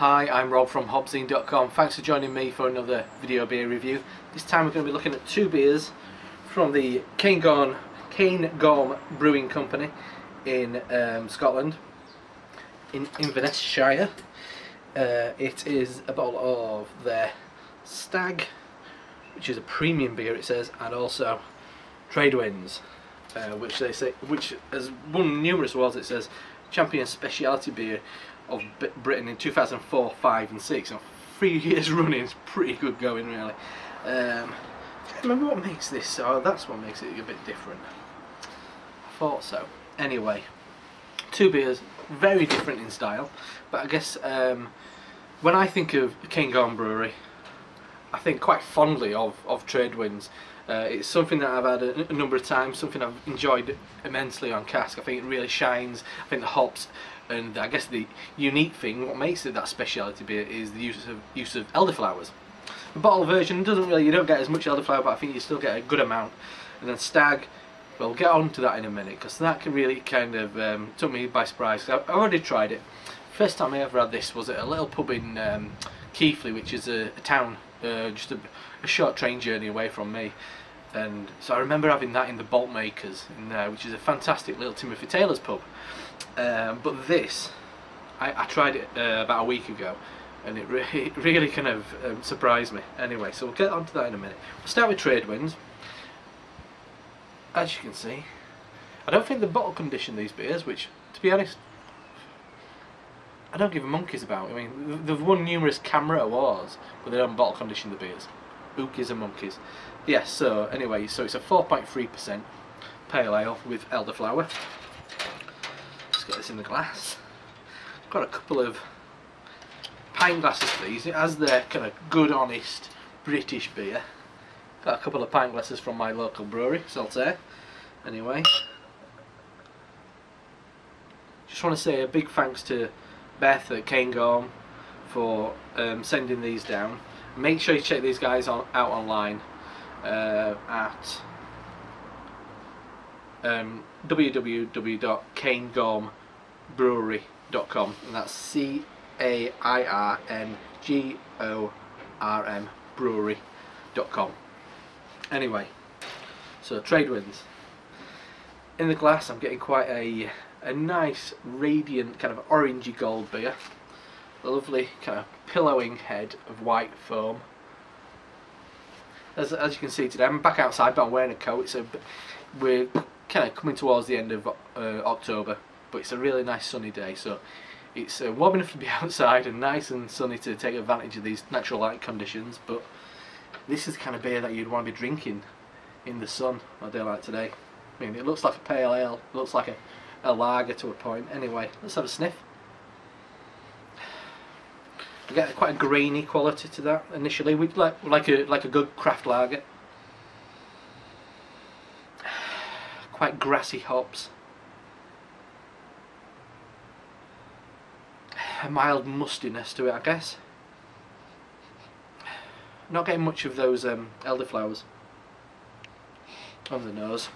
Hi, I'm Rob from HopZine.com. Thanks for joining me for another video beer review. This time we're going to be looking at two beers from the Cairngorm Brewing Company in Scotland, in Inverness-shire. It is a bottle of their Stag, which is a premium beer, it says, and also Tradewinds, which has won numerous awards. It says Champion Speciality Beer of Britain in 2004, 5 and 6. So 3 years running is pretty good going, really. I can't remember what makes this, oh, that's what makes it a bit different. I thought so. Anyway, two beers, very different in style, but I guess when I think of Cairngorm Brewery, I think quite fondly of Tradewinds. It's something that I've had a number of times, something I've enjoyed immensely on cask. I think it really shines. I think the hops, and I guess the unique thing, what makes it that speciality beer, is the use of elderflowers. The bottle version doesn't really, you don't get as much elderflower, but I think you still get a good amount. And then Stag, well, we'll get on to that in a minute, because that can really kind of took me by surprise. I've already tried it. First time I ever had this was at a little pub in Keighley, which is a town just a short train journey away from me. And so I remember having that in the Bolt Makers in there, which is a fantastic little Timothy Taylor's pub. But this, I tried it about a week ago, and it really kind of surprised me. Anyway, so we'll get on to that in a minute. We'll start with Tradewinds. As you can see, I don't think they bottle condition these beers, which, to be honest, I don't give a monkey's about. I mean, they've won numerous camera awards, but they don't bottle condition the beers. Who gives a monkeys? Yes, so anyway, so it's a 4.3% pale ale with elderflower. Let's get this in the glass. Got a couple of pint glasses for these, as they're kind of good, honest British beer. Got a couple of pint glasses from my local brewery, Saltaire. Anyway, just want to say a big thanks to Beth at Cairngorm for sending these down. Make sure you check these guys out online at www.cairngormbrewery.com, and that's CAIRNGORM brewery.com. Anyway, so Tradewinds. In the glass I'm getting quite a nice radiant kind of orangey gold beer. A lovely kind of pillowing head of white foam. As you can see today, I'm back outside, but I'm wearing a coat. So we're kind of coming towards the end of October, but it's a really nice sunny day. So it's warm enough to be outside and nice and sunny to take advantage of these natural light conditions. But this is the kind of beer that you'd want to be drinking in the sun on a day like today. I mean, it looks like a pale ale, it looks like a lager to a point. Anyway, let's have a sniff. I get quite a grainy quality to that initially, like a good craft lager. Quite grassy hops. A mild mustiness to it, I guess. Not getting much of those elderflowers on the nose.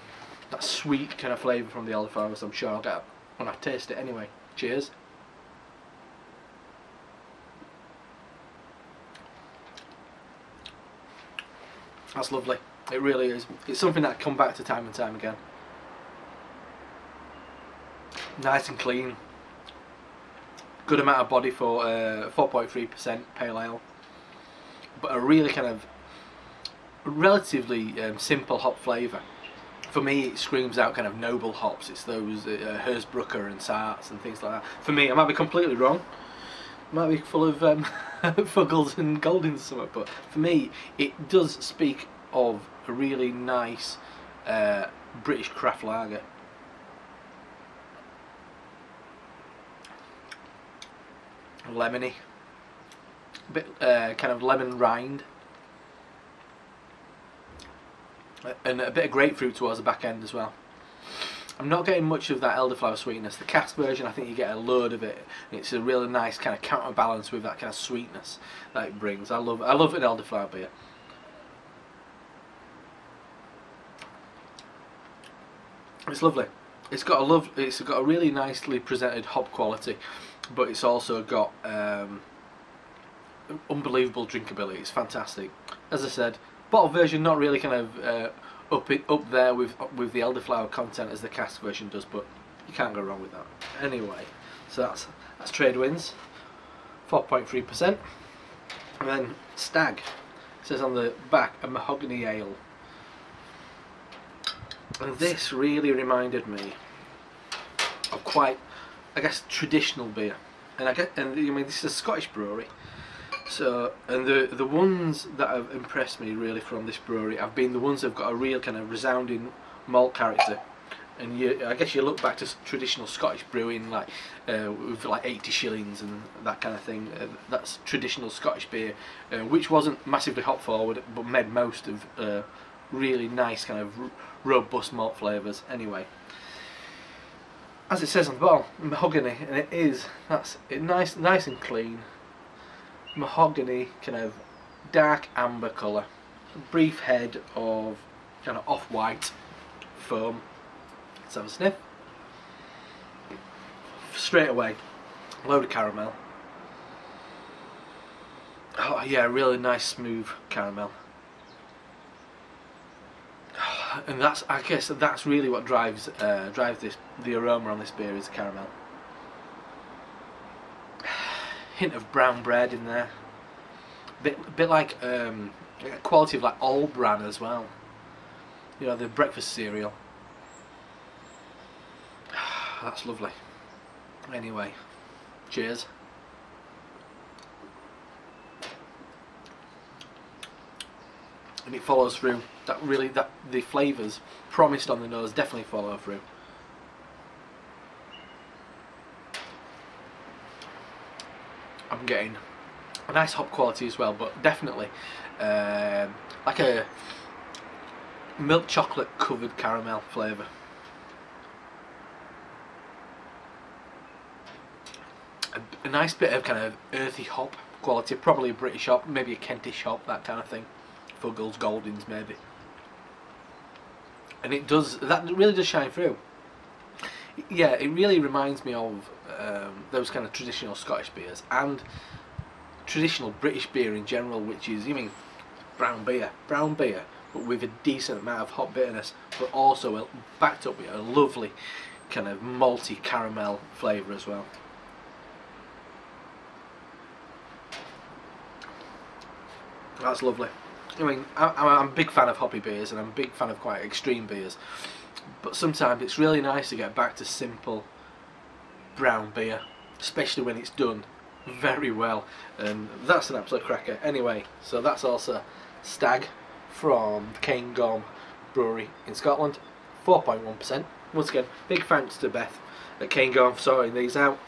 That sweet kind of flavour from the elderflowers I'm sure I'll get when I taste it anyway. Cheers. That's lovely. It really is. It's something that I come back to time and time again. Nice and clean. Good amount of body for 4.3% pale ale. But a really kind of relatively simple hop flavour. For me, it screams out kind of noble hops. It's those Hersbrucker and Sarts and things like that. For me, I might be completely wrong. It might be full of Fuggles and Goldings or something, but for me, it does speak of a really nice British craft lager. Lemony, a bit kind of lemon rind, and a bit of grapefruit towards the back end as well. I'm not getting much of that elderflower sweetness. The cask version, I think you get a load of it. It's a really nice kind of counterbalance with that kind of sweetness that it brings. I love an elderflower beer. It's lovely. It's got a really nicely presented hop quality, but it's also got unbelievable drinkability. It's fantastic. As I said, bottle version not really kind of up there with the elderflower content as the cask version does, but you can't go wrong with that. Anyway, so that's trade winds, 4.3%, and then Stag. It says on the back a mahogany ale, and this really reminded me of quite, I guess, traditional beer. And I mean, this is a Scottish brewery, so, and the ones that have impressed me really from this brewery have been the ones that have got a real kind of resounding malt character. And I guess you look back to traditional Scottish brewing, like with like 80 shillings and that kind of thing. That's traditional Scottish beer, which wasn't massively hop forward, but made most of really nice kind of robust malt flavours. Anyway, as it says on the bottle, mahogany, and that's nice and clean. Mahogany, kind of dark amber colour, a brief head of kind of off-white foam. Let's have a sniff. Straight away, load of caramel. Oh yeah, really nice smooth caramel. And I guess that's really what drives the aroma on this beer is the caramel. Hint of brown bread in there. Bit like quality of like All Bran as well. You know, the breakfast cereal. That's lovely. Anyway, cheers. And it follows through. That the flavours promised on the nose definitely follow through. I'm getting a nice hop quality as well, but definitely like a milk chocolate covered caramel flavour. A nice bit of kind of earthy hop quality, probably a British hop, maybe a Kentish hop, that kind of thing. Fuggles, Goldings maybe. And that really does shine through. Yeah, it really reminds me of those kind of traditional Scottish beers and traditional British beer in general, which is, you mean, brown beer, but with a decent amount of hop bitterness, but also backed up with a lovely kind of malty caramel flavour as well. That's lovely. I mean, I'm a big fan of hoppy beers, and I'm a big fan of quite extreme beers, but sometimes it's really nice to get back to simple brown beer, especially when it's done very well, and that's an absolute cracker. Anyway, so that's also Stag from Cairngorm Brewery in Scotland, 4.1%. Once again, big thanks to Beth at Cairngorm for sorting these out.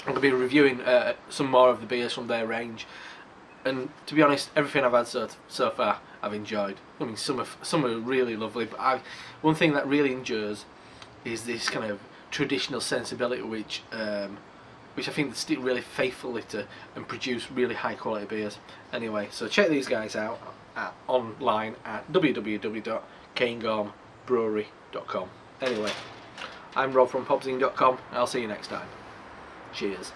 I'm going to be reviewing some more of the beers from their range. And to be honest, everything I've had so far, I've enjoyed. I mean, some are really lovely, but one thing that really endures is this kind of traditional sensibility, which I think they stick really faithfully to and produce really high quality beers. Anyway, so check these guys out online at www.cairngormbrewery.com. Anyway, I'm Rob from HopZine.com, and I'll see you next time. Cheers.